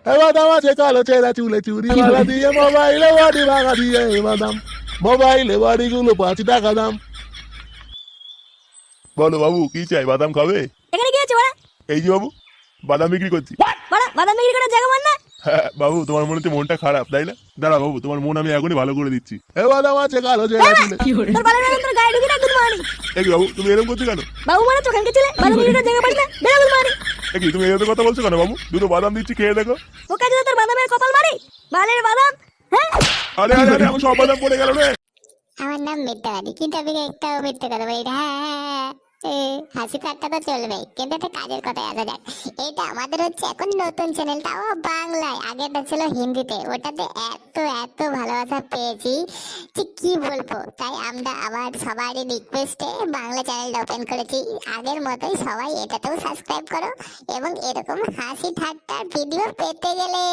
বাদাম আছে কালো চেরা চুলে চুরি মালা দিয়ে মোবাইলে বাড়ি ভাঙা দিয়ে বাদাম মোবাইলে বাড়িগুলো 5 টাকা দাম। বলো বাবু কি চাই, বাদাম খাবে? এখানে কি আছে বাড়া? এই যে বাবু বাদাম বিক্রি করছি। বাড়া বাদাম বিক্রি করার জায়গা মান না? হ্যাঁ বাবু, তোমার মনে হচ্ছে মনটা খারাপ তাই না? দাঁড়া বাবু, তোমার মন আমি এখনই ভালো করে দিচ্ছি। বাদাম আছে কালো চেরা চুলে। তোর বালের বাদাম তোর গায়ে ঢুকে রাখ গুদ মারি। এই বাবু তুমি এরকম করছো কেন? বাবু মানে চোখান কে ছিলে বাদাম বিক্রি করার জায়গা পারি না, বেরা গুদ মারি। কি তুমি এরকম কথা বলছো কেন বাবু? দুটো বাদাম দিচ্ছি, খেয়ে দেখো। ওকে যদি তোর বাদামের কপাল মারি, বালের বাদাম। হ্যাঁ আরে আরে আরে, আমার সব বাদাম পড়ে গেল রে। আমার নাম মিথ্যাবাদী, কিন্তু আমি একটাও মিথ্যে কথা বলি না। হাসি ঠাট্টা তো চলবে, কিন্তু একটা কাজের কথায় আসা যাক। এটা আমাদের হচ্ছে এখন নতুন চ্যানেল, তাও বাংলায়। আগেরটা ছিল হিন্দিতে, ওটাতে এত এত ভালোবাসা পেয়েছি যে কি বলবো। তাই আমরা আবার সবারই রিকোয়েস্টে বাংলা চ্যানেলটা ওপেন করেছি। আগের মতোই সবাই এটাতেও সাবস্ক্রাইব করো, এবং এরকম হাসি ঠাট্টার ভিডিও পেতে গেলে